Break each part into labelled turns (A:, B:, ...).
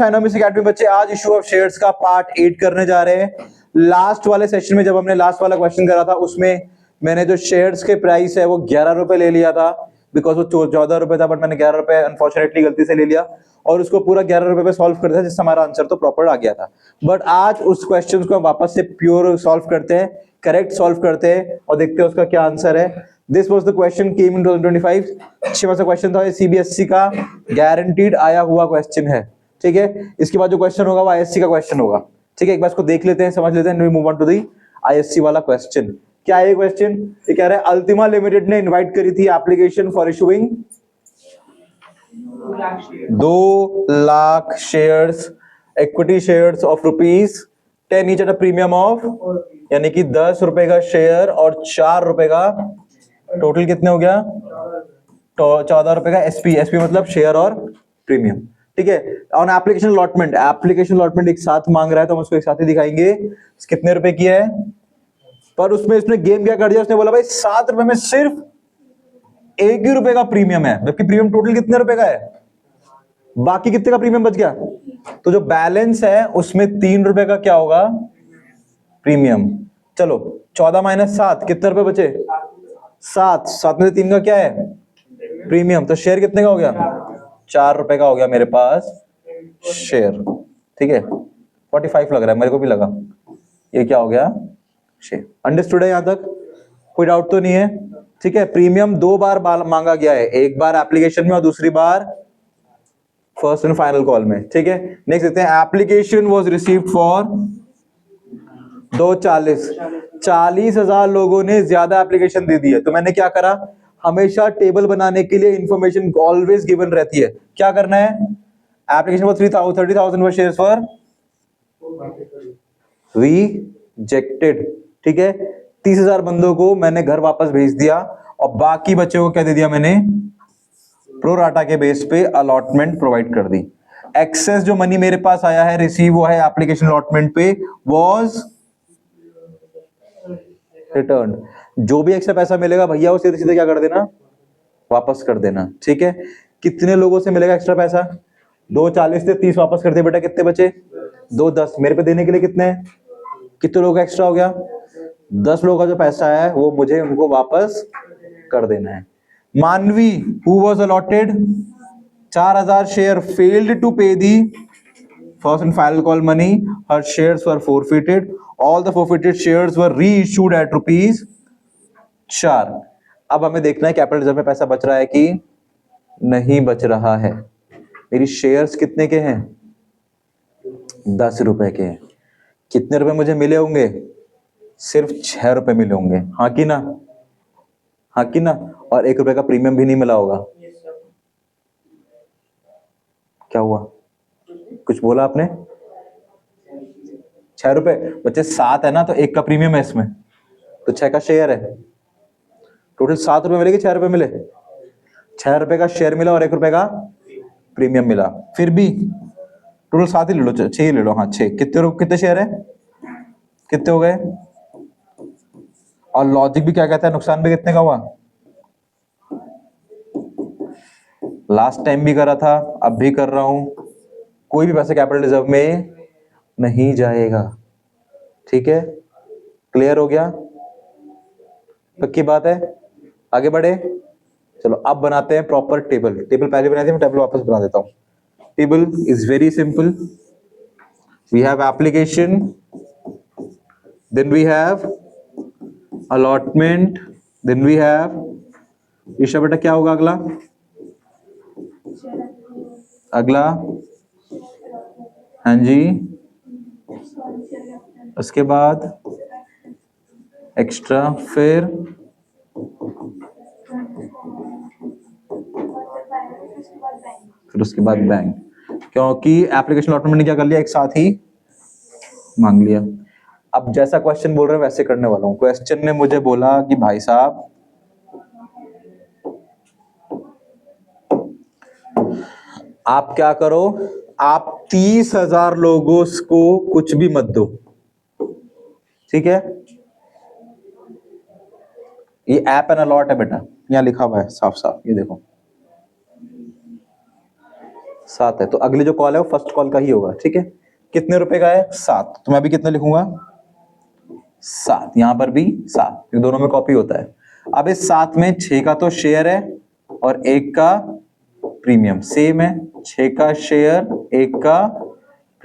A: फाइनोमिक्स academy बच्चे आज issue of shares का पार्ट 8 करने जा रहे हैं। लास्ट वाले सेशन में जब हमने लास्ट वाला क्वेश्चन करा था उसमें मैंने जो शेयर्स के प्राइस है वो 11 रुपए ले लिया था, बिकॉज वो 14 रुपए था, बट मैंने 11 रुपए अनफॉर्चुनेटली गलती से ले लिया और उसको पूरा 11 रुपए पे सॉल्व कर दिया, जिससे हमारा आंसर तो प्रॉपर आ गया था। बट आज उस क्वेश्चन को हम वापस से प्योर सॉल्व करते हैं, करेक्ट सॉल्व करते हैं और देखते हैं उसका क्या आंसर है। This was the question came in 2025। अच्छा सा क्वेश्चन था, सीबीएसई का गारंटीड आया हुआ क्वेश्चन है। ठीक है, इसके बाद जो क्वेश्चन होगा वो आईएससी का क्वेश्चन होगा। ठीक है, एक बार इसको देख लेते हैं, समझ लेते हैं, we move on to the ISC वाला क्वेश्चन। क्या है ये क्वेश्चन? ये कह रहा है अल्टीमा लिमिटेड ने इनवाइट करी थी application for issuing 2 lakh shares, equity shares of ₹10 each at a premium of, यानी कि 10 रुपए का शेयर और 4 रुपए का, टोटल कितने हो गया? तो 14 रुपए का एसपी, एसपी मतलब शेयर और प्रीमियम। ठीक है, on application allotment, application allotment एक साथ मांग रहा है तो हम उसको एक साथ ही दिखाएंगे कितने रुपए की है। पर उसमें इसने गेम क्या कर दिया, उसने बोला भाई 7 रुपए में सिर्फ 1 ही रुपए का प्रीमियम है, जबकि प्रीमियम टोटल कितने रुपए का है, बाकी कितने का प्रीमियम बच गया? तो जो बैलेंस है उसमें 3 रुपए का क्या होगा? प्रीमियम। चलो 14 माइनस 7 कितने रुपए बचे? 7, 7 में से 3 का क्या है? प्रीमियम। तो शेयर कितने का हो गया? 4 रुपए का हो गया मेरे पास शेयर। ठीक है, 45 लग रहा है, मेरे को भी लगा। ये क्या हो गया? शेयर। अंडरस्टूड है यहां तक? कोई डाउट तो नहीं है? ठीक है, प्रीमियम 2 बार मांगा गया है, एक बार एप्लीकेशन में और दूसरी बार फर्स्ट एंड फाइनल कॉल में। ठीक है, नेक्स्ट देखते हैं। एप्लीकेशन वाज रिसीव्ड फॉर 240, 40,000 लोगों ने ज्यादा एप्लीकेशन दे दी है। तो मैंने क्या करा, हमेशा टेबल बनाने के लिए इंफॉर्मेशन ऑलवेज गिवन रहती है। क्या करना है? Application for 30,000 shares for rejected. ठीक है, 30,000 बंदों को मैंने घर वापस भेज दिया और बाकी बच्चों को क्या दे दिया मैंने? प्रोराटा के बेस पे अलॉटमेंट प्रोवाइड कर दी। एक्सेस जो मनी मेरे पास आया है, रिसीव हुआ है एप्लीकेशन अलॉटमेंट पे, वाज रिटर्न। जो भी एक्स्ट्रा पैसा मिलेगा भैया वो सीधे सीधे क्या कर देना? वापस कर देना। ठीक है, कितने लोगों से मिलेगा एक्स्ट्रा पैसा? 240 से 30 वापस कर दे बेटा, कितने बचे? 210। मेरे पे देने के लिए कितने हैं? कितने लोग एक्स्ट्रा हो गया? 10 लोगों का जो पैसा है वो मुझे उनको वापस कर देना है। Manvi who was allotted 4,000 share failed to pay the first and final call money, her shares were forfeited, all the forfeited shares were reissued at ₹4। अब हमें देखना है कैपिटल रिजर्व में पैसा बच रहा है कि नहीं बच रहा है। मेरी शेयर्स कितने के हैं? 10 रुपए के हैं। कितने रुपए मुझे मिले होंगे? सिर्फ 6 रुपए मिले होंगे, हाँ कि ना? हाँ कि ना? और 1 रुपए का प्रीमियम भी नहीं मिला होगा। क्या हुआ? कुछ बोला आपने? 6 रुपए बच्चे, 7 है ना, तो 1 का प्रीमियम है इसमें, तो 6 का शेयर है। टोटल 7 रुपए मिले कि 6 रुपए मिले? 6 रुपए का शेयर मिला और 1 रुपए का प्रीमियम मिला। फिर भी टोटल 7 ही ले लो, 6 ही ले लो। हाँ 6। कितने शेयर है? कितने हो गए? और लॉजिक भी क्या कहता है, नुकसान भी कितने का हुआ? लास्ट टाइम भी करा था, अब भी कर रहा हूं, कोई भी पैसा कैपिटल रिजर्व में नहीं जाएगा। ठीक है, क्लियर हो गया? पक्की बात है? आगे बढ़े? चलो अब बनाते हैं प्रॉपर टेबल। टेबल पहले बनाई थी, मैं टेबल वापस बना देता हूं। Table is very simple. We have application, then we have allotment, then we have, Isha बेटा क्या होगा अगला? अगला? हाँ जी, उसके बाद एक्स्ट्रा, फिर उसके बाद बैंक, क्योंकि एप्लीकेशन अलॉटमेंट ने क्या कर लिया, एक साथ ही मांग लिया। अब जैसा क्वेश्चन बोल रहे हैं वैसे करने वाला हूं। क्वेश्चन ने मुझे बोला कि भाई साहब आप क्या करो, आप 30,000 लोगों को कुछ भी मत दो। ठीक है, ये ऐप एंड अलॉट है बेटा, यहां लिखा हुआ है साफ साफ, ये देखो 7 है, तो अगली जो कॉल है वो फर्स्ट कॉल का ही होगा, ठीक है। कितने रुपए का है? 7। तो मैं अभी कितना लिखूंगा? 7। यहां पर भी 7, ये दोनों में कॉपी होता है। अब इस 7 में 6 का तो शेयर है और 1 का प्रीमियम सेम है। 6 का शेयर, 1 का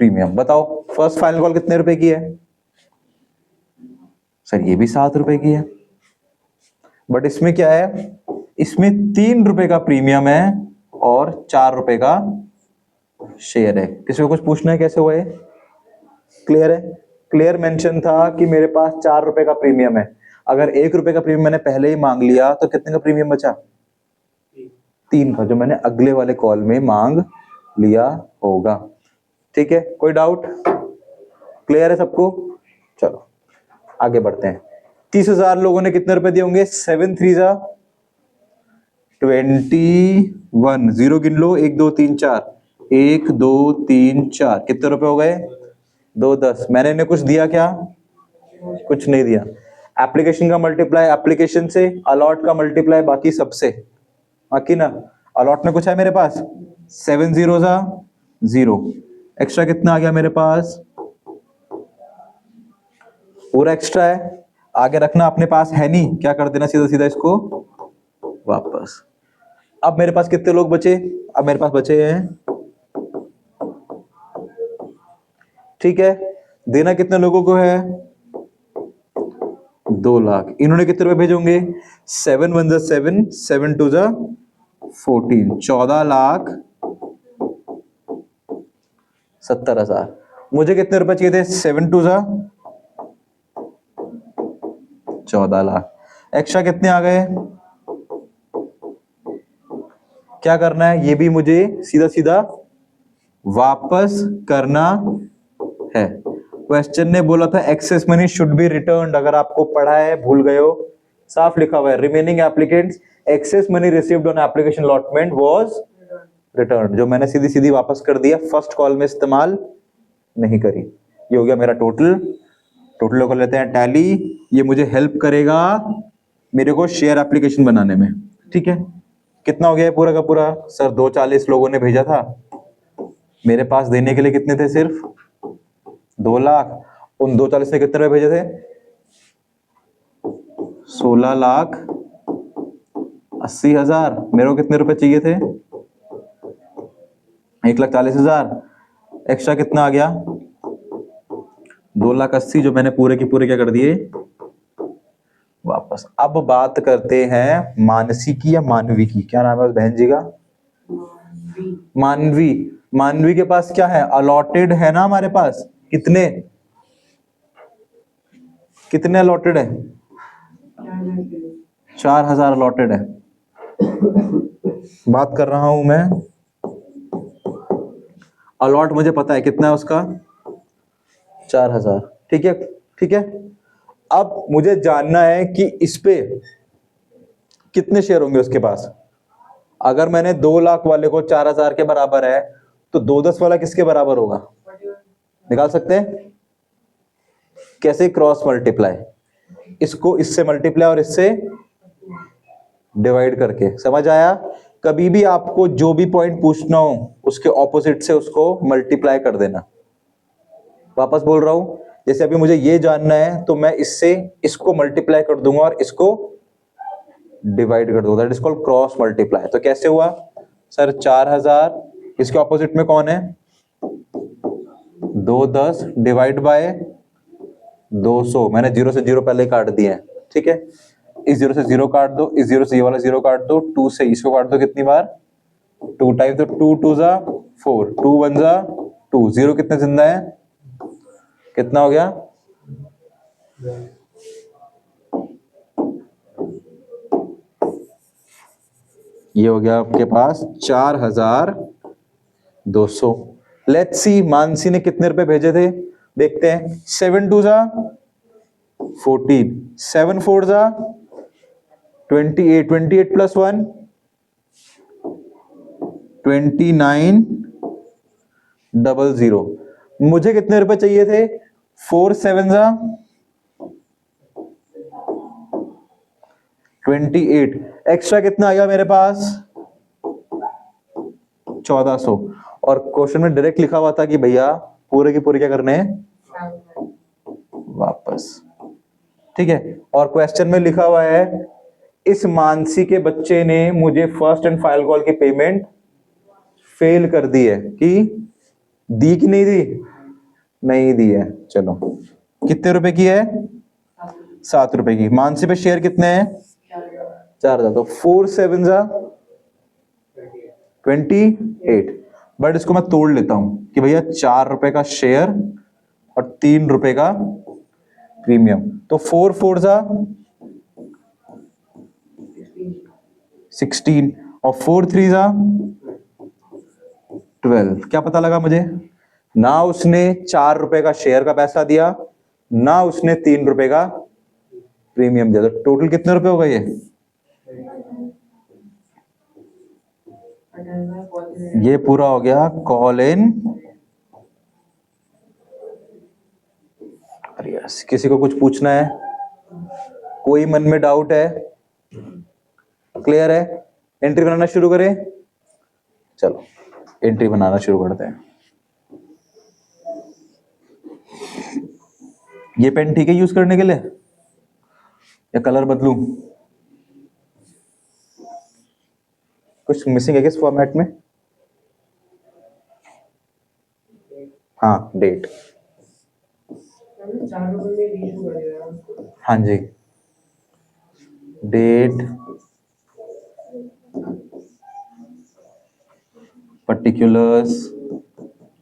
A: प्रीमियम। बताओ फर्स्ट फाइनल कॉल कितने रुपए की है? सर ये भी 7 रुपए की है, बट इसमें क्या है, इसमें 3 रुपए का प्रीमियम है और 4 रुपए का शेयर है। किसी को कुछ पूछना है कैसे हुआ है? क्लियर है? क्लियर मेंशन था कि मेरे पास 4 रुपए का प्रीमियम है। अगर 1 रुपए का प्रीमियम मैंने पहले ही मांग लिया तो कितने का प्रीमियम बचा? 3 का, जो मैंने अगले वाले कॉल में मांग लिया होगा। ठीक है, कोई डाउट? क्लियर है सबको? चलो आगे बढ़ते हैं। 30,000 लोगों ने कितने रुपए दिए होंगे? 7 3 जा 21। 0 गिन लो, 1 2 3 4, 1 2 3 4, कितने रुपए हो गए? 2 10। मैंने इन्हें कुछ दिया क्या? कुछ नहीं दिया। एप्लीकेशन का मल्टीप्लाई एप्लीकेशन से, अलॉट का मल्टीप्लाई बाकी सबसे, बाकी ना। अलॉट में कुछ है मेरे पास? 7 0 जा 0, एक्स्ट्रा कितना आ गया मेरे पास? पूरा एक्स्ट्रा है, आगे रखना अपने पास है नहीं, क्या कर देना सीधा सीधा इसको वापस। अब मेरे पास कितने लोग बचे? अब मेरे पास बचे हैं, ठीक है, देना कितने लोगों को है? 2 लाख। इन्होंने कितने रुपए भेजे होंगे? 7 1 जा 7, 7 2 जा 14, 14,70,000। मुझे कितने रुपए चाहिए थे? 7 2 जा 14 लाख। एक्स्ट्रा कितने आ गए? क्या करना है? ये भी मुझे सीधा सीधा वापस करना है। क्वेश्चन ने बोला था excess money should be returned. अगर आपको पढ़ा है, भूल गए हो, साफ लिखा हुआ है, remaining applicants excess money received on application allotment was returned, जो मैंने सीधी सीधी वापस कर दिया, फर्स्ट कॉल में इस्तेमाल नहीं करी। ये हो गया मेरा टोटल। टोटल को लेते हैं टैली, ये मुझे हेल्प करेगा मेरे को शेयर एप्लीकेशन बनाने में। ठीक है, कितना हो गया है पूरा का पूरा? सर 240 लोगों ने भेजा था, मेरे पास देने के लिए कितने थे? सिर्फ 2 लाख। उन 240 ने कितने रुपए भेजे थे? 16,80,000। मेरे को कितने रुपए चाहिए थे? 1,40,000। एक्स्ट्रा कितना आ गया? 2,80,000, जो मैंने पूरे के पूरे क्या कर दिए वापस। अब बात करते हैं मानसी की या मानवी की। क्या नाम है उस बहन जी का? मानवी। मानवी के पास क्या है? अलॉटेड है ना हमारे पास। कितने कितने अलॉटेड है? 4,000 अलॉटेड है। बात कर रहा हूं मैं, अलॉट मुझे पता है कितना है उसका, 4,000। ठीक है, ठीक है। अब मुझे जानना है कि इस पे कितने शेयर होंगे उसके पास। अगर मैंने 2 लाख वाले को 4,000 के बराबर है, तो 2-10 वाला किसके बराबर होगा? निकाल सकते हैं कैसे? क्रॉस मल्टीप्लाई, इसको इससे मल्टीप्लाई और इससे डिवाइड करके। समझ आया? कभी भी आपको जो भी पॉइंट पूछना हो उसके ऑपोजिट से उसको मल्टीप्लाई कर देना। वापस बोल रहा हूं, जैसे अभी मुझे ये जानना है तो मैं इससे इसको मल्टीप्लाई कर दूंगा और इसको डिवाइड कर दूंगा, that is called cross multiply. तो कैसे हुआ सर? 4,000, इसके ऑपोजिट में कौन है? 2 10 डिवाइड बाय 200। मैंने 0 से 0 पहले काट दिए हैं, ठीक है। इस 0 से 0 काट दो, इस 0 से ये वाला 0 काट दो, 2 से इसको काट दो कितनी बार? 2 टाइम। तो 2 2 जा 4, 2 1 जा 2, 0 कितने जिंदा है? कितना हो गया? ये हो गया आपके पास 4,200। लेट्स सी मानसी ने कितने रुपए भेजे थे, देखते हैं। 7 2 जा 14, 7 4 जा 28, 28 प्लस 1 29,00। मुझे कितने रुपए चाहिए थे? 4 7 जा 28। एक्स्ट्रा कितना आया मेरे पास? 1,400। और क्वेश्चन में डायरेक्ट लिखा हुआ था कि भैया पूरे की पूरे क्या करने हैं, वापस। ठीक है, और क्वेश्चन में लिखा हुआ है इस मानसी के बच्चे ने मुझे फर्स्ट एंड फाइनल कॉल की पेमेंट फेल कर दी है, कि दी कि नहीं दी, नहीं दी है। चलो कितने रुपए की है, 7 रुपए की। मानसी पे शेयर कितने हैं, 4,000। तो 4 7 जा 28। बट इसको मैं तोड़ लेता हूं कि भैया 4 रुपए का शेयर और 3 रुपए का प्रीमियम। तो 4 4 जा 16 और 4 3 जा 12। क्या पता लगा मुझे, ना उसने 4 रुपए का शेयर का पैसा दिया, ना उसने 3 रुपए का प्रीमियम दिया। तो टोटल कितने रुपए हो गए ये पूरा हो गया कॉल इन। अरे यस, किसी को कुछ पूछना है, कोई मन में डाउट है, क्लियर है? एंट्री बनाना शुरू करें, चलो एंट्री बनाना शुरू करते हैं। ये पेन ठीक है यूज करने के लिए या कलर बदलूं? कुछ मिसिंग है किस फॉर्मेट में? हाँ डेट, हाँ जी date, particulars,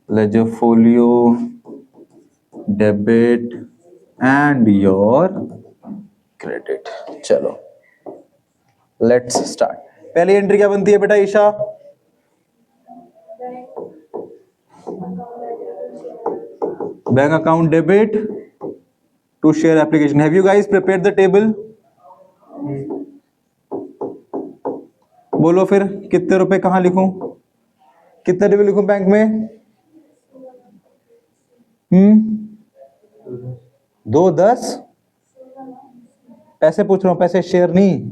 A: ledger folio, debit and your credit। चलो लेट्स स्टार्ट। पहली एंट्री क्या बनती है बेटा Isha? Bank account debit to share application. Have you guys prepared the table? बोलो फिर कितने रुपए कहां लिखूं, कितने रुपए लिखूं बैंक में? 2 10 पैसे पूछ रहा हूं, पैसे शेयर नहीं।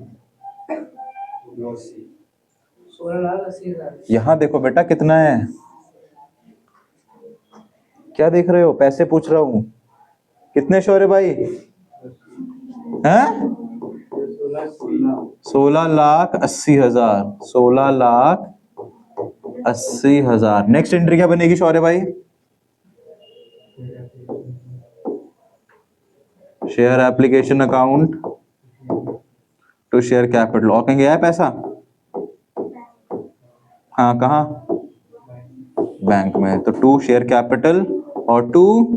A: 16,80,000। यहां देखो बेटा कितना है, क्या देख रहे हो, पैसे पूछ रहा हूं। कितने शौर्य भाई हैं? 16,80,000। 16,80,000। नेक्स्ट एंट्री क्या बनेगी शौर्य भाई? Share application account to share capital. और कहेंगे है पैसा, हाँ कहाँ, बैंक में। तो टू शेयर कैपिटल और टू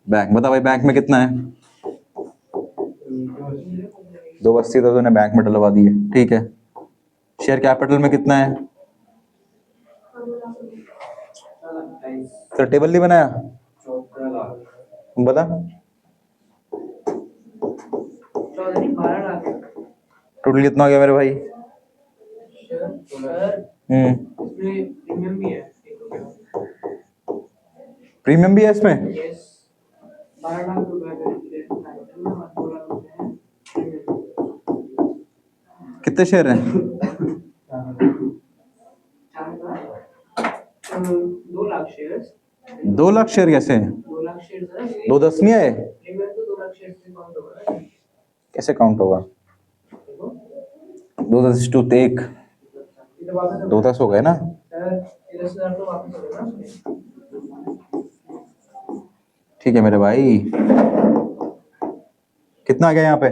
A: बैंक। बता भाई बैंक में कितना है? 280 तो तूने बैंक में डलवा दिए, ठीक है। शेयर कैपिटल में कितना है? तो टेबल नहीं बनाया, बता। टोटल कितना हो गया मेरे भाई? प्रीमियम भी है इसमें? कितने शेयर हैं? 2 लाख शेयर। 2 लाख शेयर कैसे? 2 लाख शेयर 2 10 नहीं आए, कैसे काउंट होगा? 2 10 टू 1, 2 10 हो गए ना। ठीक है मेरे भाई, कितना आ गया यहाँ पे?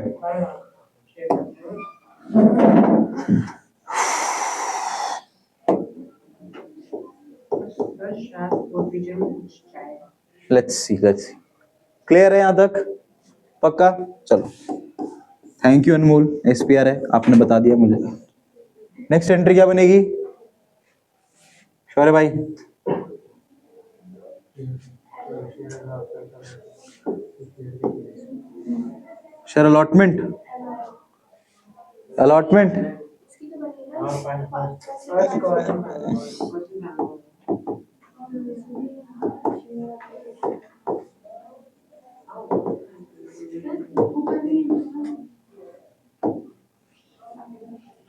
A: लेट्स सी क्लियर है यहाँ तक? पक्का? चलो थैंक यू अनमोल, एसपीआर है आपने बता दिया मुझे। नेक्स्ट एंट्री क्या बनेगी शौर्य भाई? Share allotment,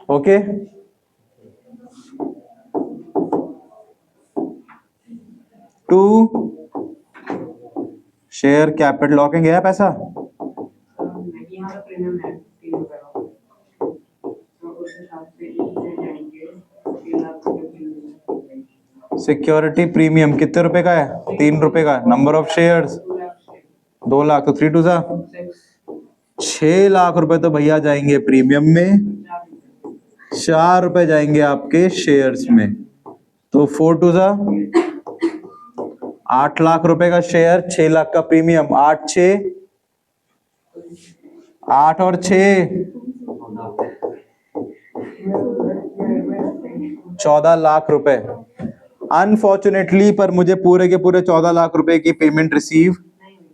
A: okay share capital locking गया पैसा।
B: यहाँ का प्रीमियम है 3 रुपए का, तो उस हिसाब से इससे जाएंगे 3 लाख रुपए।
A: सिक्योरिटी प्रीमियम कितने रुपए का है? 3 रुपए का। नंबर ऑफ शेयर्स 2 लाख, तो 3 टू 6 लाख रुपए तो भैया जाएंगे प्रीमियम में, 4 रुपए जाएंगे आपके शेयर्स में, तो 4 टू 8 लाख रुपए का शेयर, 6 लाख का प्रीमियम, 8 और 6 14 लाख रुपए। अनफॉर्चुनेटली पर मुझे पूरे के पूरे 14 लाख रुपए की पेमेंट रिसीव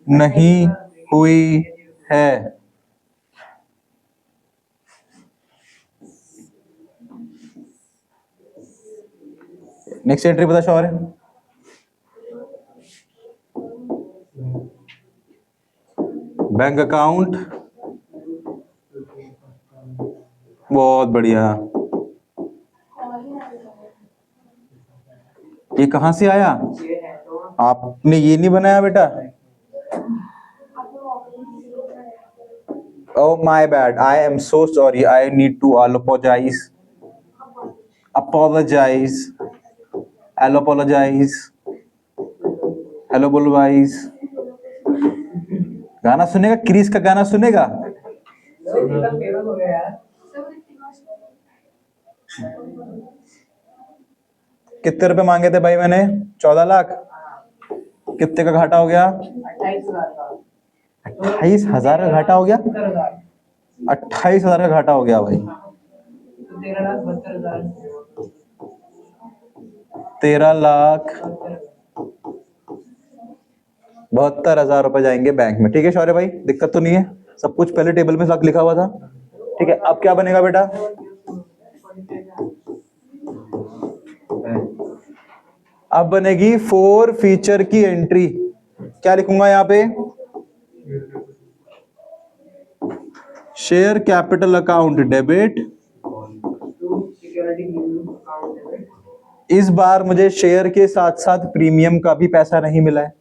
A: नहीं हुई है। नेक्स्ट एंट्री बता शौर्य। बैंक अकाउंट, बहुत बढ़िया। ये कहां से आया? आपने ये नहीं बनाया बेटा? Oh my bad, I am so sorry, I need to apologize. Hello बोलो गाइस। गाना सुनेगा? क्रिस का गाना सुनेगा? कितने रुपए मांगे थे भाई मैंने? 14 लाख। कितने का घाटा हो गया? 28,000 का घाटा हो गया। 28,000 का घाटा हो गया भाई। 13,72,000 रुपए जाएंगे बैंक में। ठीक है शौर्य भाई, दिक्कत तो नहीं है? सब कुछ पहले टेबल में लिखा हुआ था। ठीक है, अब क्या बनेगा बेटा? अब बनेगी 4 फीचर की एंट्री। क्या लिखूंगा यहाँ पे? Share capital account debit. इस बार मुझे शेयर के साथ साथ प्रीमियम का भी पैसा नहीं मिला है।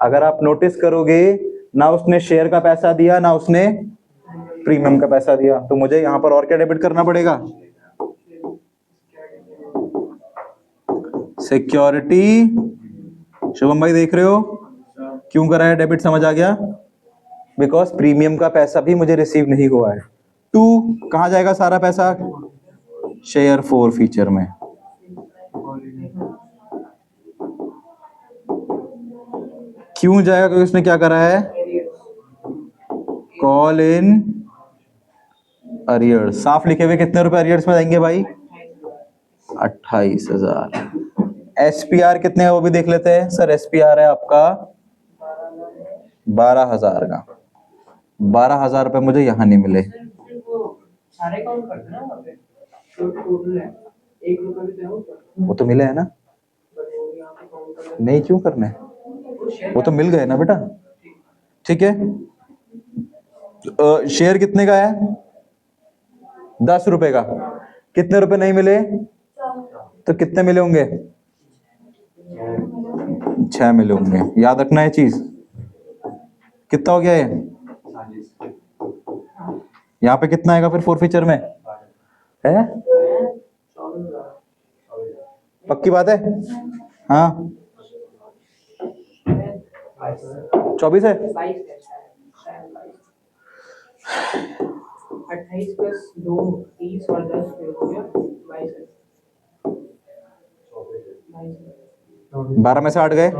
A: अगर आप नोटिस करोगे, ना उसने शेयर का पैसा दिया, ना उसने प्रीमियम का पैसा दिया, तो मुझे यहां पर और क्या डेबिट करना पड़ेगा? सिक्योरिटी। शुभम भाई देख रहे हो क्यों करा है डेबिट? समझ आ गया? बिकॉज प्रीमियम का पैसा भी मुझे रिसीव नहीं हुआ है। 2 कहां जाएगा सारा पैसा? शेयर 4 फीचर में। क्यों जाएगा? क्योंकि उसने क्या करा है? Call in arrears. साफ लिखे हुए कितने रुपए अरियर्स में जाएंगे भाई? 28,000। एसपीआर कितने है वो भी देख लेते हैं। सर एसपीआर है आपका 12,000 का। 12,000 रुपए मुझे यहाँ नहीं मिले।
B: सारे काउंट करते ना वहाँ पे, टोटल है 1 रुपए भी तो
A: वो तो मिले है ना? नहीं क्यों करने? वो तो मिल गए ना बेटा। ठीक है, शेयर कितने का है? 10 रुपए का। कितने रुपए नहीं मिले? तो कितने मिले होंगे? 6 मिले होंगे। याद रखना है चीज। कितना हो गया ये? यहाँ पे कितना आएगा फिर 4 फीचर में? है? पक्की बात है? हाँ 24 है।
B: 28 प्लस 2 30 और 10 हो गया 22 है।
A: 12 में से 8 गए।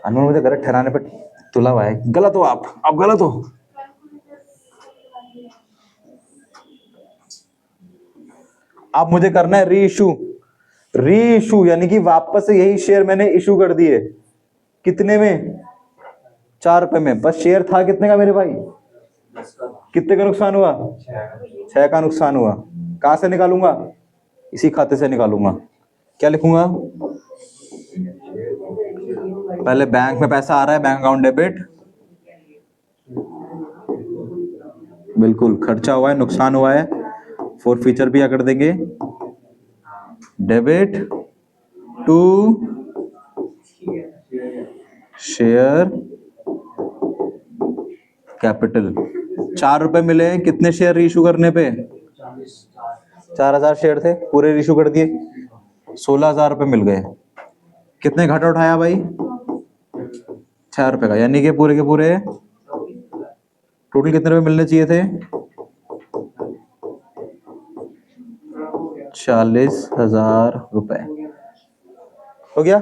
A: अनमोल मुझे गलत ठहराने पर तुला हुआ है। गलत हो आप गलत हो। अब मुझे करना है री इशू यानी कि वापस से यही शेयर मैंने इशू कर दिए। कितने में? 4 रुपए में। बस शेयर था कितने का मेरे भाई? कितने का नुकसान हुआ? 6 का नुकसान हुआ। कहां से निकालूंगा? इसी खाते से निकालूंगा। क्या लिखूंगा? पहले बैंक में पैसा आ रहा है, बैंक अकाउंट डेबिट। बिल्कुल खर्चा हुआ है, नुकसान हुआ है। 4 फीचर भी क्या कर देंगे? Debit to share capital. 4 रुपए मिले, कितने शेयर इशू करने पे? 4000 शेयर थे, पूरे इशू कर दिए, 16,000 रुपए मिल गए। कितने घाटा उठाया भाई? 6 रुपए का, यानी कि पूरे के पूरे टोटल कितने रुपए मिलने चाहिए थे? 40,000 रुपए। हो गया।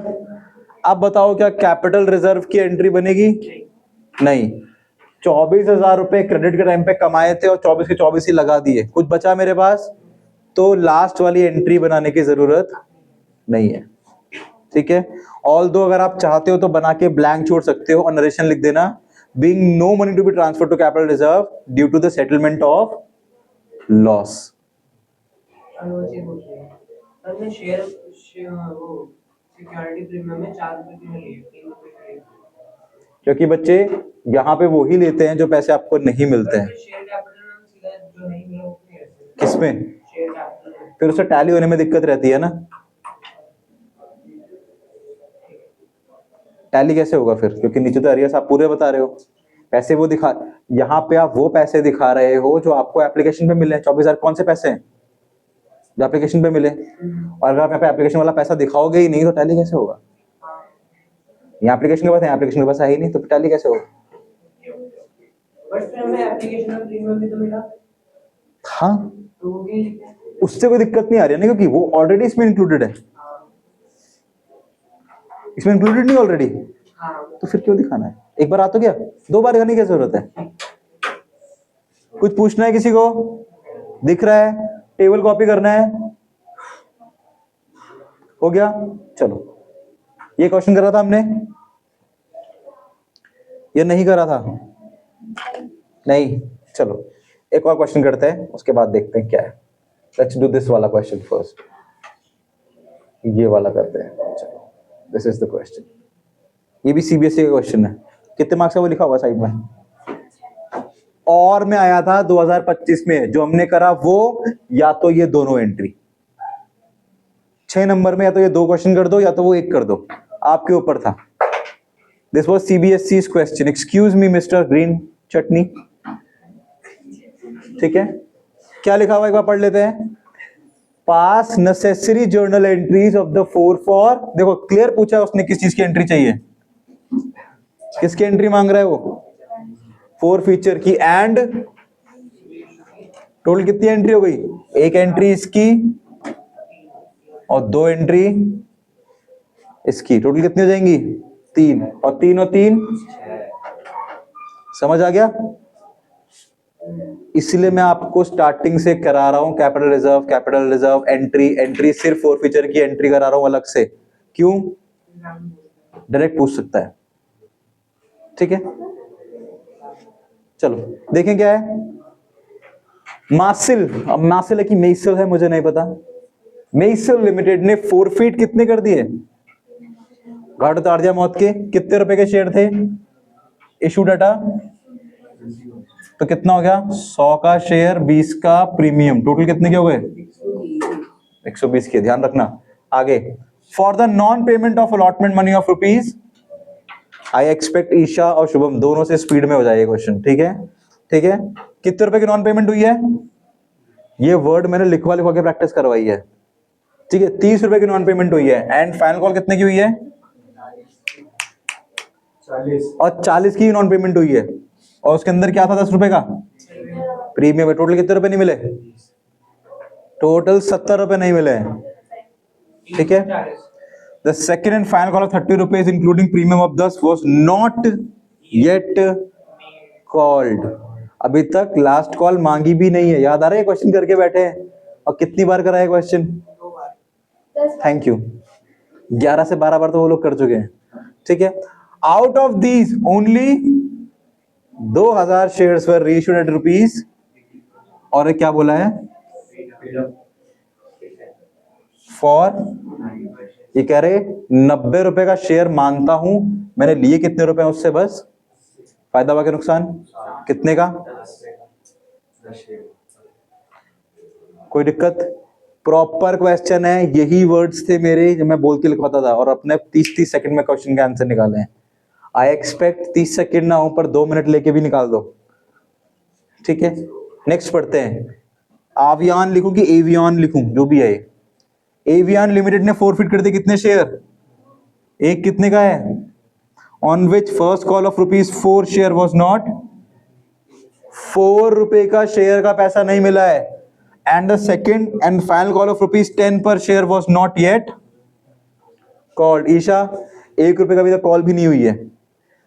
A: अब बताओ क्या कैपिटल रिजर्व की एंट्री बनेगी? नहीं। 24,000 रुपए क्रेडिट के टाइम पे कमाए थे और 24 के 24 ही लगा दिए, कुछ बचा मेरे पास, तो लास्ट वाली एंट्री बनाने की जरूरत नहीं है। ठीक है। ऑल दो अगर आप चाहते हो तो बना के ब्लैंक छोड़ सकते हो और नरेशन लिख देना, being no money to be transfer to capital reserve due to the settlement of loss.
B: हमने शेयर वो सिक्योरिटी प्रीमियम में 4 रुपए क्यों लिए, 3 रुपए लिए?
A: क्योंकि बच्चे यहाँ पे वो ही लेते हैं जो पैसे आपको नहीं मिलते हैं।
B: शेयर कैपिटल में सीधा जो नहीं मिला वो कैसे?
A: किसमें?
B: शेयर कैपिटल में।
A: फिर उससे टैली होने में दिक्कत रहती है ना। टैली कैसे होगा फिर? क्योंकि नीचे तो एरियास आप पूरे बता रहे हो, पैसे वो दिखा, यहाँ पे आप वो पैसे दिखा रहे हो जो आपको एप्लीकेशन पे मिले। 24,000 कौन से पैसे हैं जो एप्लीकेशन पे मिले? और अगर आप यहाँ पे एप्लीकेशन वाला पैसा दिखाओगे ही नहीं तो टैली कैसे होगा? यहाँ एप्लीकेशन के पास है, एप्लीकेशन के पास है ही नहीं, तो टैली कैसे होगा?
B: बट फिर हमें एप्लीकेशन में प्रीमियम भी तो मिला।
A: हाँ,
B: तो वो क्या लिखा है?
A: उससे कोई दिक्कत नहीं आ रही है ना, क्योंकि वो ऑलरेडी इसमें इंक्लूडेड है। इसमें इंक्लूडेड नहीं ऑलरेडी, तो फिर क्यों दिखाना है? एक बार आ तो गया, 2 बार दिखाने की जरूरत है? कुछ पूछना है किसी को? दिख रहा है? टेबल कॉपी करना है? हो गया। चलो, ये क्वेश्चन करा था हमने या नहीं करा था? नहीं। चलो एक और क्वेश्चन करते हैं, उसके बाद देखते हैं क्या है। लेट्स डू दिस वाला क्वेश्चन फर्स्ट। ये वाला करते हैं। चलो, दिस इज द क्वेश्चन। ये भी सीबीएसई का क्वेश्चन है। कितने मार्क्स का वो लिखा हुआ साइड में? और में आया था 2025 में, जो हमने करा वो या तो ये दोनों एंट्री 6 नंबर में, या तो ये 2 क्वेश्चन कर दो या तो वो 1 कर दो, आपके ऊपर था। This was CBSE's question. Excuse me mister green chutney. ठीक है, क्या लिखा हुआ एक बार पढ़ लेते हैं। पास necessary journal entries of the 4 for, देखो क्लियर पूछा है उसने किस चीज की एंट्री चाहिए, किसकी एंट्री मांग रहा है वो? 4 फीचर की। एंड टोटल कितनी एंट्री हो गई? 1 एंट्री इसकी और 2 एंट्री इसकी, टोटल कितनी हो जाएंगी? 3 और 3 और 3, समझ आ गया? इसलिए मैं आपको स्टार्टिंग से करा रहा हूं कैपिटल रिजर्व एंट्री सिर्फ 4 फीचर की एंट्री करा रहा हूं अलग से। क्यों? डायरेक्ट पूछ सकता है। ठीक है, चलो देखें क्या है। मासिल, अब मासिल है कि मेसिल है मुझे नहीं पता। मेसिल लिमिटेड ने फोरफीट कितने कर दिए? घाट उतार दिया मौत के। कितने रुपए के शेयर थे? इशू डाटा तो कितना हो गया? 100 का शेयर, 20 का प्रीमियम, टोटल कितने के हो गए? 120 के। ध्यान रखना आगे। For the non payment of allotment money of rupees, I expect Isha और शुभम दोनों से स्पीड में हो जाएगा क्वेश्चन। ठीक है, ठीक है। कितने रुपए की नॉन पेमेंट हुई है? ये वर्ड मैंने लिखवा लिखवा के प्रैक्टिस करवाई है। ठीक है, 30 रुपए की नॉन पेमेंट हुई है। एंड फाइनल कॉल कितने की हुई है? 40। और 40 की नॉन पेमेंट हुई है, और उसके अंदर क्या था? 10 रुपए का प्रीमियम है। टोटल कितने रुपए नहीं मिले? टोटल 70 रुपए नहीं मिले। ठीक है। The second and final call of 30 rupees including premium of 10 was not yet called. अभी तक लास्ट कॉल मांगी भी नहीं है। याद आ रहा है क्वेश्चन करके बैठे हैं, और कितनी बार करा है क्वेश्चन? Thank you. 11 से 12 बार तो वो लोग कर चुके हैं। ठीक है। Out of these only 2000 shares were reissued at rupees, और क्या बोला है? फॉर, ये कह रहे 90 रुपए का शेयर मानता हूं। मैंने लिए कितने रुपए उससे? बस फायदा हुआ कि नुकसान? कितने का? कोई दिक्कत? प्रॉपर क्वेश्चन है, यही वर्ड्स थे मेरे जो मैं बोल के लिखवाता था, और अपने 30-30 सेकंड में क्वेश्चन के आंसर निकाले हैं। आई एक्सपेक्ट 30 सेकंड ना हो, पर 2 मिनट लेके भी निकाल दो। ठीक है, नेक्स्ट पढ़ते हैं। आवियान लिखूं कि एवियन लिखूं, जो भी है। एवियन लिमिटेड ने फोरफिट कर दिए कितने शेयर? एक कितने का है? On which first call of ₹4 share was not, ₹4 का शेयर का पैसा नहीं मिला है। And the second and final call of ₹10 per share was not yet called. Isha, ₹1 का अभी तक कॉल भी नहीं हुई है।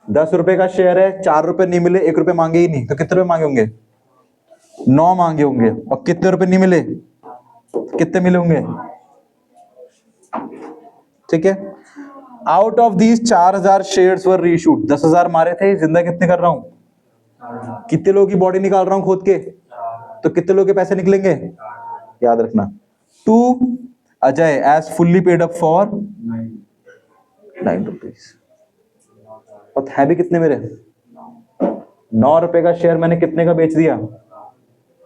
A: ₹10 का शेयर है, ₹4 नहीं मिले, ₹1 मांगे ही नहीं, तो कितने रुपए मांगे होंगे? 9 मांगे होंगे। और कितने रुपए नहीं मिले? कितने मिले होंगे? ठीक है, out of these 4000 shares were reissued. 10,000 मारे थे, जिंदा कितने कर रहा हूं? कितने लोगों की बॉडी निकाल रहा हूं खोद के, तो कितने लोगों के पैसे निकलेंगे? याद रखना। To Ajay as fully paid up for ₹9। और है भी कितने मेरे? ₹9 का शेयर मैंने कितने का बेच दिया?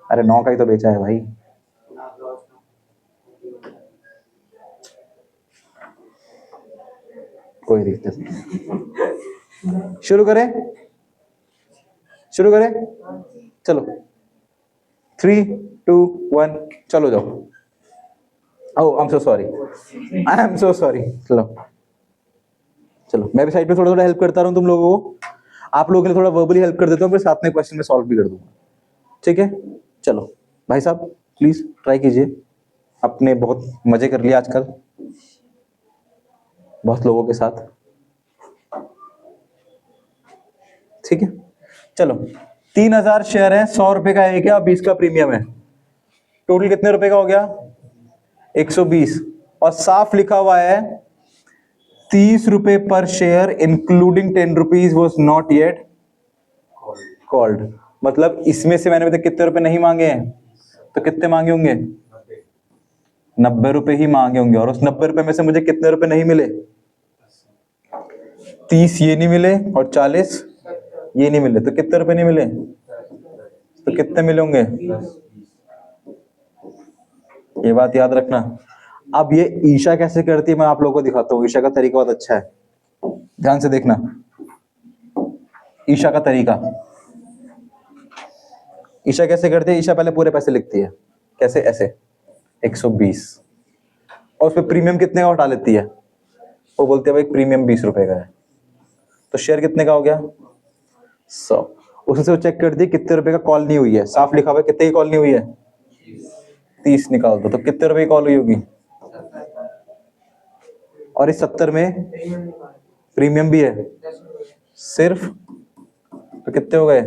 A: अरे 9 का ही तो बेचा है भाई। कोई दिक्कत नहीं, शुरू करें? शुरू करें? चलो 3, 2, 1 चलो जाओ। Oh I am so sorry, I am so sorry. चलो चलो, मैं भी साइड पे थोड़ा थोड़ा हेल्प करता रहूं तुम लोगों को। आप लोगों के लिए थोड़ा वर्बली हेल्प कर देता हूँ, फिर साथ में क्वेश्चन में सॉल्व भी कर दूंगा। ठीक है, चलो भाई साहब प्लीज ट्राई कीजिए। अपने बहुत मजे कर लिए आजकल बहुत लोगों के साथ। ठीक है, चलो 3000 शेयर है, ₹100 का एक है और 20 का प्रीमियम है। टोटल कितने रुपए का हो गया? 120। और साफ लिखा हुआ है ₹30 पर share including ₹10 was not yet called. मतलब इसमें से मैंने अभी तक कितने रुपए नहीं मांगे हैं, तो कितने मांगे होंगे? ₹90 ही मांगे होंगे। और उस ₹90 में से मुझे कितने रुपए नहीं मिले? 30 ये नहीं मिले और 40 ये नहीं मिले, तो कितने रुपए नहीं मिले? तो कितने मिले होंगे? ये बात याद रखना। अब ये ईशा कैसे करती है मैं आप लोगों को दिखाता हूँ। ईशा का तरीका बहुत अच्छा है, ध्यान से देखना। ईशा का तरीका, ईशा कैसे करती है? ईशा पहले पूरे पैसे लिखती है। कैसे? ऐसे 120, और उस पर प्रीमियम कितने का उठा लेती है। वो बोलती है भाई प्रीमियम ₹20 का है, तो शेयर कितने का हो गया? 100। उससे वो चेक करती है कितने रुपए का कॉल नहीं हुई है। साफ लिखा हुआ है कितने की कॉल नहीं हुई है? 30 निकाल दो, तो कितने रुपए की कॉल हुई होगी? और इस 70 में प्रीमियम भी है सिर्फ, तो कितने हो गए?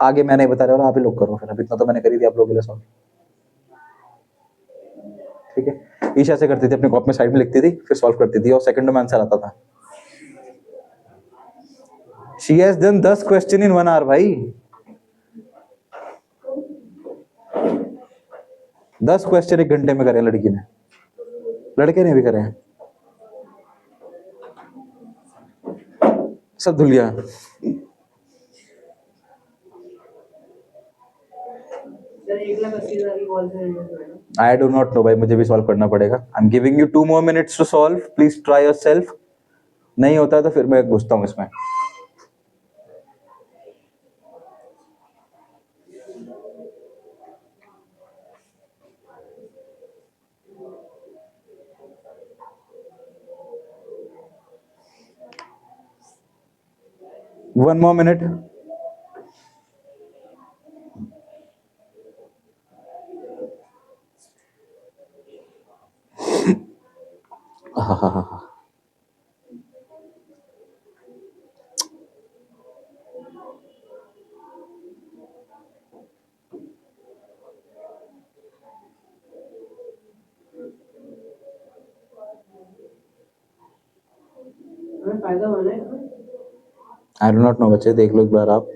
A: आगे मैं नहीं बता रहा, और आप ही लोग करो फिर। अब इतना तो मैंने करी दिया आप लोगों के लिए सॉल्व। ठीक है, ईशा से करती थी, अपने कॉपी में साइड में लिखती थी, फिर सॉल्व करती थी, और सेकंड में आंसर आता था। She has done 10 question in 1 hour भाई। 10 क्वेश्चन 1 घंटे में करे लड़की ने, लड़के ने भी करे हैं। सब धुल गया। आई डो नॉट नो भाई, मुझे भी सॉल्व करना पड़ेगा। I am giving you 2 more minutes to solve, please try yourself. नहीं होता है तो फिर मैं पूछता हूँ इसमें। One more minute.
B: फायदा हो रहा है।
A: आई डो नॉट नो बच्चे, देख लो एक बार आप।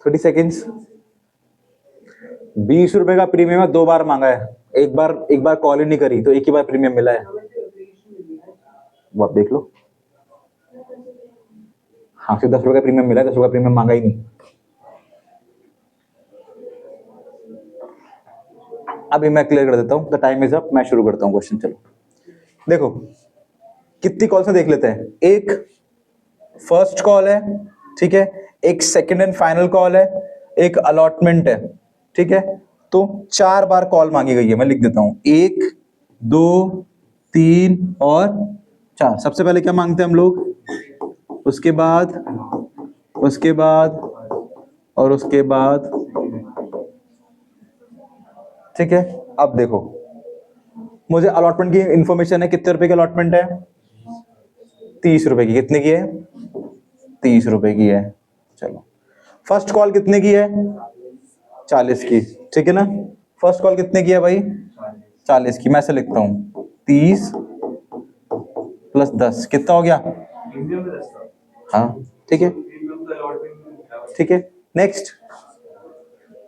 A: Thirty seconds. ₹20 का प्रीमियम है, 2 बार मांगा है, एक बार कॉल ही नहीं करी, तो एक ही बार प्रीमियम मिला है। वो आप देख लो। हाँ, सिर्फ ₹10 का प्रीमियम मिला है, ₹10 प्रीमियम मांगा ही नहीं। अभी मैं क्लियर कर देता हूँ, द टाइम इज अप, मैं शुरू करता हूँ क्वेश्चन। चलो देखो, कितनी कॉल से देख लेते हैं। एक फर्स्ट कॉल है, ठीक है, एक सेकंड एंड फाइनल कॉल है, एक अलॉटमेंट है, ठीक है। तो 4 बार कॉल मांगी गई है, मैं लिख देता हूं, 1 2 3 और 4। सबसे पहले क्या मांगते हैं हम लोग, उसके बाद और उसके बाद, ठीक है। अब देखो, मुझे अलॉटमेंट की इंफॉर्मेशन है, कितने रुपए की अलॉटमेंट है, ₹30 की। कितने की है, ₹30 की है। चलो, फर्स्ट कॉल कितने की है, 40 की, ठीक है ना। फर्स्ट कॉल कितने की है भाई, 40 की। मैं ऐसे लिखता हूं, 30 + 10 कितना हो गया, हाँ ठीक है, ठीक है। Next,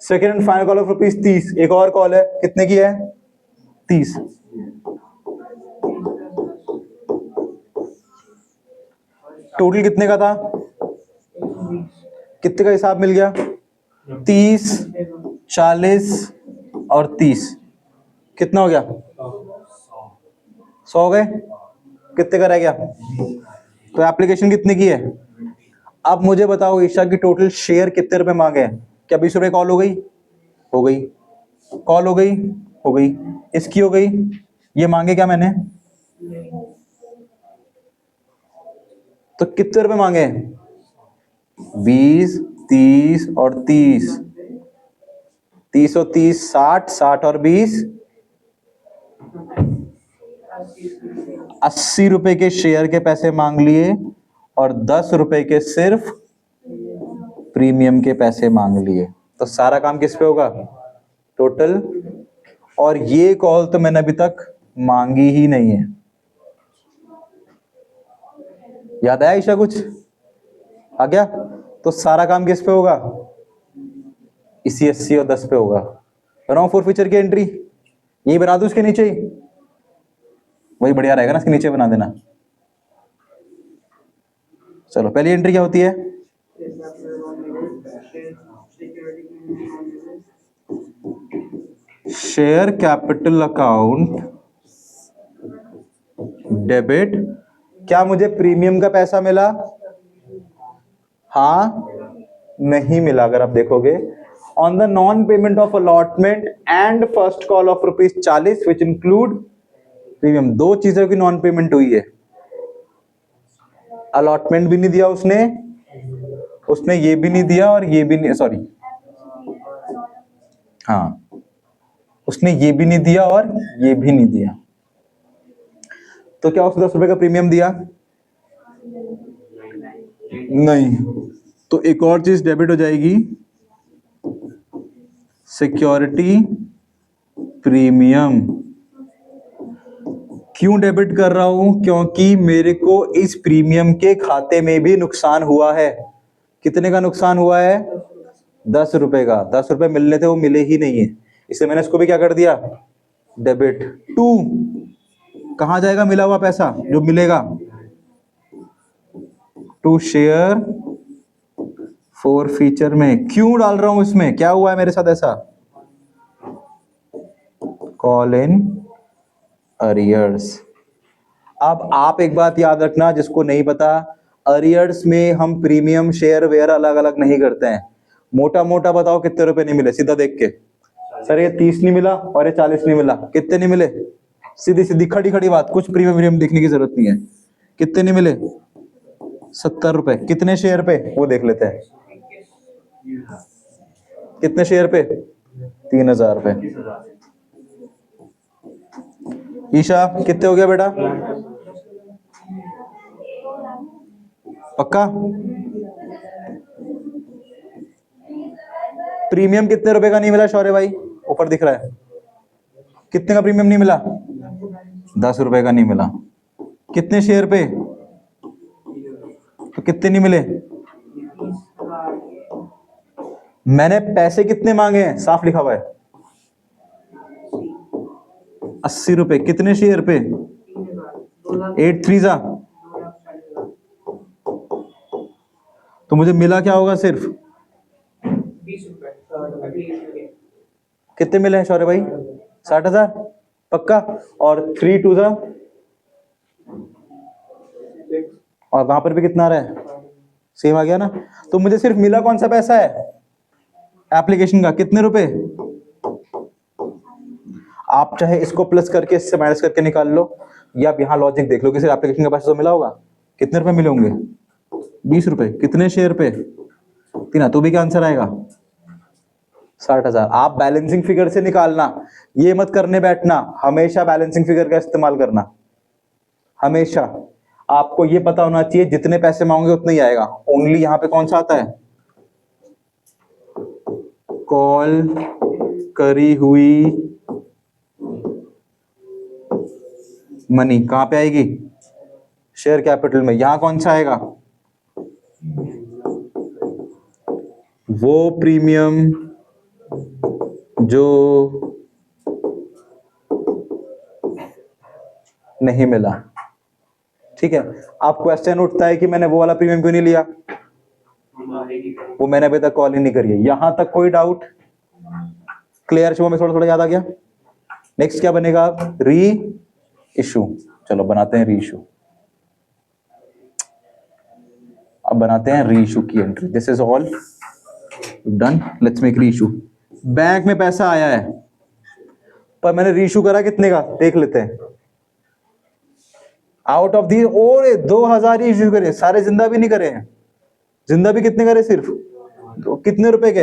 A: second and final call of ₹30। एक और कॉल है, कितने की है, 30। टोटल कितने का था, कितने का हिसाब मिल गया, 30 40 और 30, कितना हो गया, 100 हो गए। कितने का रह गया, तो एप्लीकेशन कितने की है। अब मुझे बताओ ईशा की टोटल शेयर कितने रुपए मांगे हैं। क्या ₹20 कॉल हो गई, हो गई, कॉल हो गई, हो गई, इसकी हो गई। ये मांगे क्या मैंने, तो कितने रुपए मांगे, 20 30 और 30, 30 और 30 60, 60 और 20 ₹80 के शेयर के पैसे मांग लिए और ₹10 के सिर्फ प्रीमियम के पैसे मांग लिए। तो सारा काम किस पे होगा, टोटल। और ये कॉल तो मैंने अभी तक मांगी ही नहीं है। याद आया ईशा, कुछ आ गया। तो सारा काम किस पे होगा, इसी 80 और 10 पे होगा। रॉन्ग फॉर फीचर की एंट्री यही बना दूं इसके नीचे ही, वही बढ़िया रहेगा ना, इसके नीचे बना देना। चलो, पहली एंट्री क्या होती है, शेयर कैपिटल अकाउंट डेबिट। क्या मुझे प्रीमियम का पैसा मिला, हाँ नहीं मिला। अगर आप देखोगे, on the non payment of allotment and first call of ₹40 which include premium, 2 चीजों की नॉन पेमेंट हुई है। अलॉटमेंट भी नहीं दिया उसने ये भी नहीं दिया और ये भी नहीं, सॉरी, हाँ, उसने ये भी नहीं दिया और ये भी नहीं दिया। तो क्या उसने ₹10 का प्रीमियम दिया, नहीं। तो एक और चीज डेबिट हो जाएगी, सिक्योरिटी प्रीमियम। क्यों डेबिट कर रहा हूं, क्योंकि मेरे को इस प्रीमियम के खाते में भी नुकसान हुआ है। कितने का नुकसान हुआ है, ₹10 का। ₹10 मिलने थे, वो मिले ही नहीं है, इसलिए मैंने इसको भी क्या कर दिया, डेबिट। 2 कहां जाएगा मिला हुआ पैसा जो मिलेगा, टू शेयर फॉर फीचर में। क्यों डाल रहा हूं इसमें, क्या हुआ है मेरे साथ ऐसा, कॉल इन अरियर्स। अब आप एक बात याद रखना, जिसको नहीं पता, अरियर्स में हम प्रीमियम शेयर वेयर अलग अलग नहीं करते हैं। मोटा मोटा बताओ कितने रुपए नहीं मिले, सीधा देख के। सर ये 30 नहीं मिला और ये 40 नहीं मिला, कितने नहीं मिले, सीधी सीधी खड़ी खड़ी बात, कुछ प्रीमियम देखने की जरूरत नहीं है। कितने नहीं मिले, ₹70। कितने शेयर पे, वो देख लेते हैं, कितने शेयर पे, 3000 पे। ईशा कितने हो गया बेटा, पक्का। प्रीमियम कितने रुपए का नहीं मिला शौर्य भाई, ऊपर दिख रहा है, कितने का प्रीमियम नहीं मिला, ₹10 का नहीं मिला। कितने शेयर पे, तो कितने नहीं मिले, मैंने पैसे कितने मांगे हैं, साफ लिखा हुआ है 80 रुपए। कितने शेयर पे? 8 3 जा। तो मुझे मिला क्या होगा? सिर्फ
B: 20 रुपए।
A: कितने मिले हैं शौर्य भाई? 60,000 पक्का। और 3 2 जा, और वहां पर भी कितना आ रहा है? सेम आ गया ना। तो मुझे सिर्फ मिला कौन सा पैसा है? एप्लीकेशन का। कितने रुपए? आप चाहे इसको प्लस करके इससे माइनस करके निकाल लो, या आप यहाँ लॉजिक देख लो कि सिर्फ एप्लीकेशन का पैसा तो मिला होगा। कितने रुपए मिले होंगे? 20 रुपए। कितने शेयर पे? 3। तो भी क्या आंसर आएगा? 60,000। आप बैलेंसिंग फिगर से निकालना, ये मत करने बैठना। हमेशा बैलेंसिंग फिगर का इस्तेमाल करना। हमेशा आपको ये पता होना चाहिए जितने पैसे मांगोगे उतना ही आएगा। ओनली यहां पे कौन सा आता है? कॉल करी हुई मनी कहां पे आएगी? शेयर कैपिटल में। यहां कौन सा आएगा? वो प्रीमियम जो नहीं मिला। ठीक है। अब क्वेश्चन उठता है कि मैंने वो वाला प्रीमियम क्यों नहीं लिया? वो मैंने अभी तक कॉल ही नहीं करी है। यहां तक कोई डाउट क्लियर? शुभ में थोड़ा थोड़ा याद आ गया। नेक्स्ट क्या बनेगा? री इशू। चलो बनाते हैं री इशू। अब बनाते हैं री इशू की entry. This is all done. Let's make री इशू। बैंक में पैसा आया है, पर मैंने री इशू करा कितने का देख लेते हैं। आउट ऑफ दी, और 2000 ही इशू करे, सारे जिंदा भी नहीं करे हैं। जिंदा भी कितने करे? सिर्फ तो कितने रुपए के?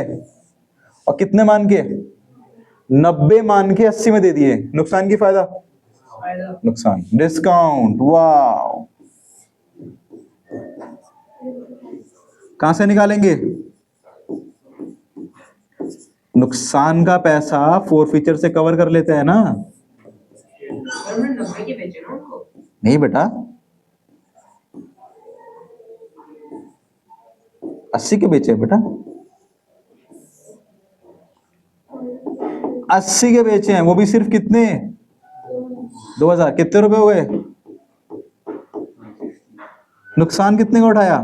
A: और कितने मान के? 90 मान के 80 में दे दिए। नुकसान की फायदा? नुकसान। डिस्काउंट। वाह, कहां से निकालेंगे? नुकसान का पैसा फोरफीचर से कवर कर लेते हैं ना।
B: 90 के बेचे ना उनको।
A: नहीं बेटा, 80 के बेचे बेटा, 80 के बेचे हैं, वो भी सिर्फ कितने? 2000। कितने रुपए हो गए? नुकसान कितने का उठाया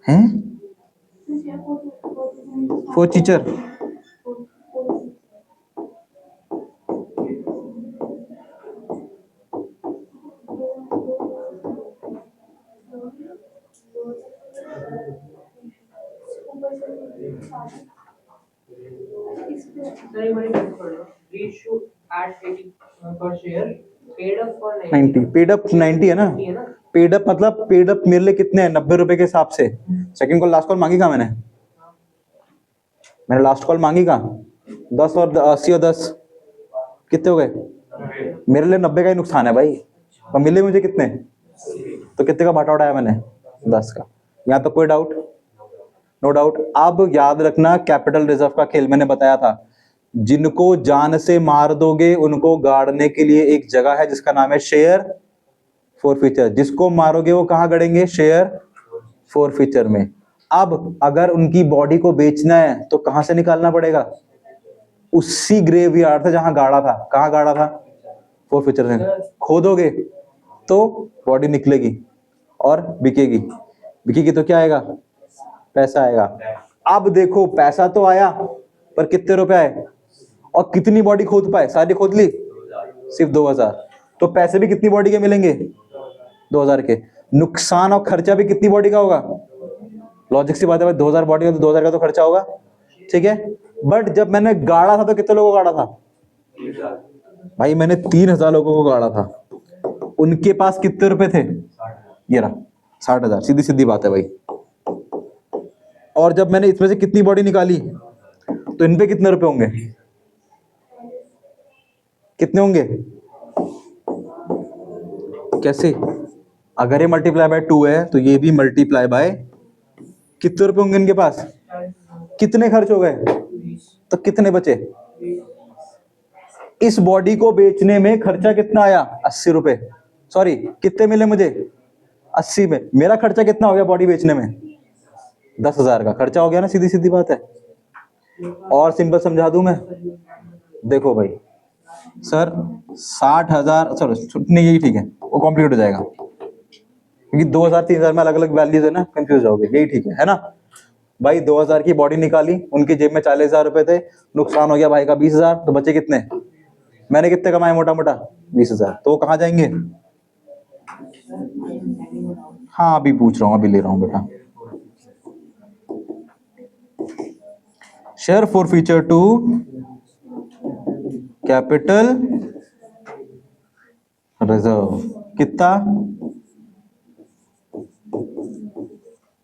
A: हैं? फोरफीचर।
B: सर हमारी बात कर लो। रीइशू एट 80 पर share, paid up for
A: 90। Paid up 90 है ना। पेड अप मतलब पेड अप मेरे लिए कितने हैं? 90 रुपए के हिसाब से। सेकंड कॉल लास्ट कॉल मांगी कहा मैंने? मैंने लास्ट कॉल मांगी कहा? 10 और 80 और 10 कितने हो गए? मेरे लिए 90 का ही नुकसान है भाई। और मिले मुझे कितने? तो कितने का भाटा उठाया मैंने? 10 का। यहाँ तो कोई डाउट? No doubt. अब याद रखना, कैपिटल रिजर्व का खेल मैंने बताया था। जिनको जान से मार दोगे उनको गाड़ने के लिए एक जगह है जिसका नाम है शेयर फोरफीचर। जिसको मारोगे वो कहां गड़ेंगे? शेयर फोरफीचर में। अब अगर उनकी बॉडी को बेचना है तो कहां से निकालना पड़ेगा? उसी ग्रेवयार्ड से जहां गाड़ा था। कहां गाड़ा था? फोरफीचर में। खोदोगे तो बॉडी निकलेगी और बिकेगी। बिकेगी तो क्या आएगा? पैसा आएगा। अब देखो, पैसा तो आया, पर कितने रुपए आए? और कितनी बॉडी खोद पाए? सारी खोद ली? सिर्फ 2000। तो पैसे भी कितनी बॉडी के मिलेंगे? 2000 के। नुकसान और खर्चा भी कितनी बॉडी का होगा? लॉजिक सी बात है भाई, 2000 बॉडी का तो 2000 का तो खर्चा होगा। ठीक है। बट जब मैंने गाड़ा था तो कितने लोगों को गाड़ा था? भाई मैंने 3000 लोगों को गाड़ा था। उनके पास कितने रुपए थे? ये रहा 60,000। सीधी सीधी बात है भाई। और जब मैंने इसमें से कितनी बॉडी निकाली तो इन पे कितने रुपए होंगे? कितने होंगे? कैसे? अगर ये मल्टीप्लाई बाय 2 है तो ये भी मल्टीप्लाई बाय, कितने रुपए होंगे इनके पास? कितने खर्च हो गए? तो कितने बचे? इस बॉडी को बेचने में खर्चा कितना आया? 80 रुपए। सॉरी, कितने मिले मुझे? 80 में। मेरा खर्चा कितना हो गया बॉडी बेचने में? 10,000 का खर्चा हो गया ना, सीधी सीधी बात है। और सिंपल समझा दूं मैं, देखो भाई सर 60,000, चलो नहीं यही ठीक है, वो कॉम्प्लीट हो जाएगा क्योंकि 2,000 3,000 में अलग अलग वैल्यूज है ना, कंफ्यूज जाओगे, यही ठीक है ना भाई। 2,000 की बॉडी निकाली, उनकी जेब में 40,000 रुपए थे, नुकसान हो गया भाई का 20,000, तो बचे कितने, मैंने कितने कमाए मोटा मोटा 20,000, तो वो कहाँ जाएंगे। हाँ अभी पूछ रहा हूँ, अभी ले रहा हूँ बेटा। Share forfeiture to capital reserve कितना,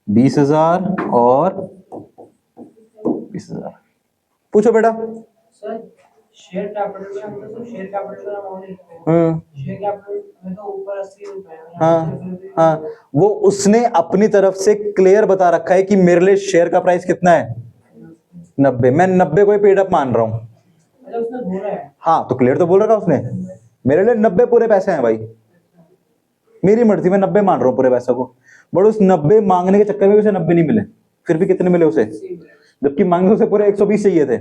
A: 20,000 और 20,000। पूछो बेटा।
B: सर शेयर कैपिटल में हम तो शेयर कैपिटल का अमाउंट लिखते हैं, शेयर कैपिटल में तो ऊपर 80 रुपए है।
A: हाँ वो उसने अपनी तरफ से क्लियर बता रखा है कि मेरे लिए शेयर का प्राइस कितना है 90, मैं 90 को ही पेड अप मान रहा हूँ।
B: अच्छा उसने बोला है।
A: हाँ तो क्लियर तो बोल रखा उसने, मेरे लिए 90 पूरे पैसे हैं भाई, मेरी मर्जी में 90 मान रहा हूँ पूरे पैसे को, बट उस 90 मांगने के चक्कर में उसे 90 नहीं मिले, फिर भी कितने मिले उसे, जबकि मांगने उसे पूरे 120 चाहिए थे।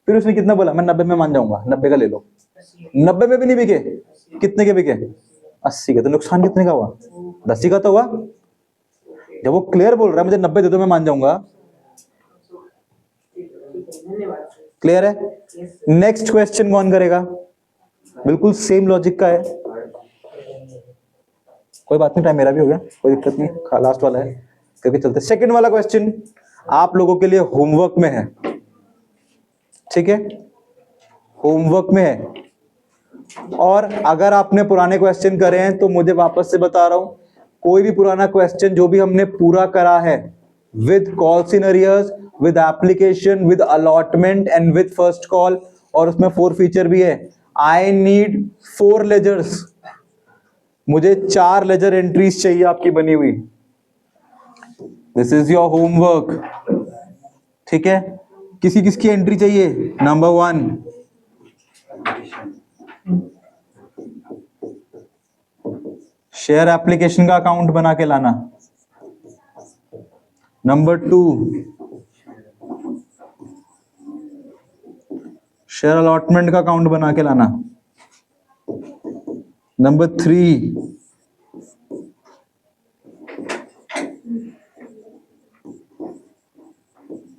A: फिर उसने कितना बोला, मैं 90 में मान जाऊंगा, 90 का ले लो। 90 में भी नहीं बिके, कितने के बिके, 80 के। तो नुकसान कितने का हुआ, 10 का तो हुआ। जब वो क्लियर बोल रहा है मुझे 90 दे दो मैं मान जाऊंगा, क्लियर है। नेक्स्ट क्वेश्चन कौन करेगा, बिल्कुल सेम लॉजिक का है, कोई बात नहीं, टाइम मेरा भी हो गया, कोई दिक्कत नहीं, लास्ट वाला है करके चलते। सेकंड वाला क्वेश्चन आप लोगों के लिए होमवर्क में है, ठीक है, होमवर्क में है। और अगर आपने पुराने क्वेश्चन करे हैं तो मुझे वापस से बता रहा हूं, कोई भी पुराना क्वेश्चन जो भी हमने पूरा करा है with calls in arrears, with application, with allotment and with first call, और उसमें 4 फीचर भी है, आई नीड 4 लेजर्स, मुझे 4 लेजर एंट्रीज चाहिए आपकी बनी हुई। दिस इज योर होमवर्क, ठीक है। किसी किसकी एंट्री चाहिए, नंबर 1 शेयर एप्लीकेशन का अकाउंट बना के लाना, नंबर 2 शेयर अलॉटमेंट का अकाउंट बना के लाना, नंबर 3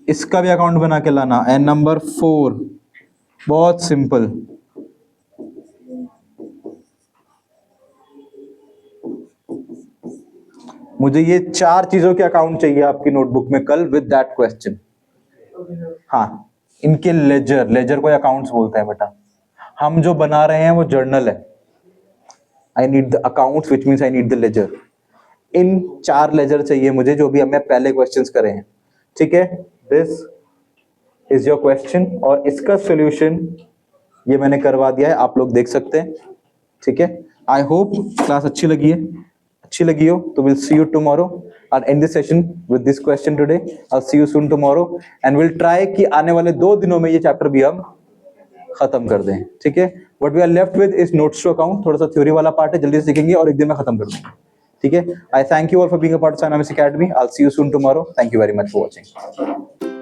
A: इसका भी अकाउंट बना के लाना, एंड नंबर 4 बहुत सिंपल, मुझे ये 4 चीजों के अकाउंट चाहिए आपकी नोटबुक में कल विद दैट क्वेश्चन। हाँ इनके लेजर, लेजर को अकाउंट्स बोलते हैं बेटा, हम जो बना रहे हैं वो जर्नल है। I need the accounts which means I need the ledger. इन 4 लेजर चाहिए मुझे जो भी हमने पहले क्वेश्चंस करे हैं, ठीक है। दिस इज योर क्वेश्चन और इसका सॉल्यूशन ये मैंने करवा दिया है, आप लोग देख सकते हैं, ठीक है। आई होप क्लास अच्छी लगी हो तो we'll see you tomorrow and end this session with this question today. I'll see you soon tomorrow and we'll try कि आने वाले 2 दिनों में ये चैप्टर भी हम खत्म कर दें, ठीक है। What we are left with is notes to account, थोड़ा सा थ्योरी वाला पार्ट है, जल्दी से सीखेंगे और एक दिन में खत्म कर दूंगा, ठीक है। I thank you all for being a part of Synovis Academy. I'll see you soon tomorrow. Thank you very much for watching.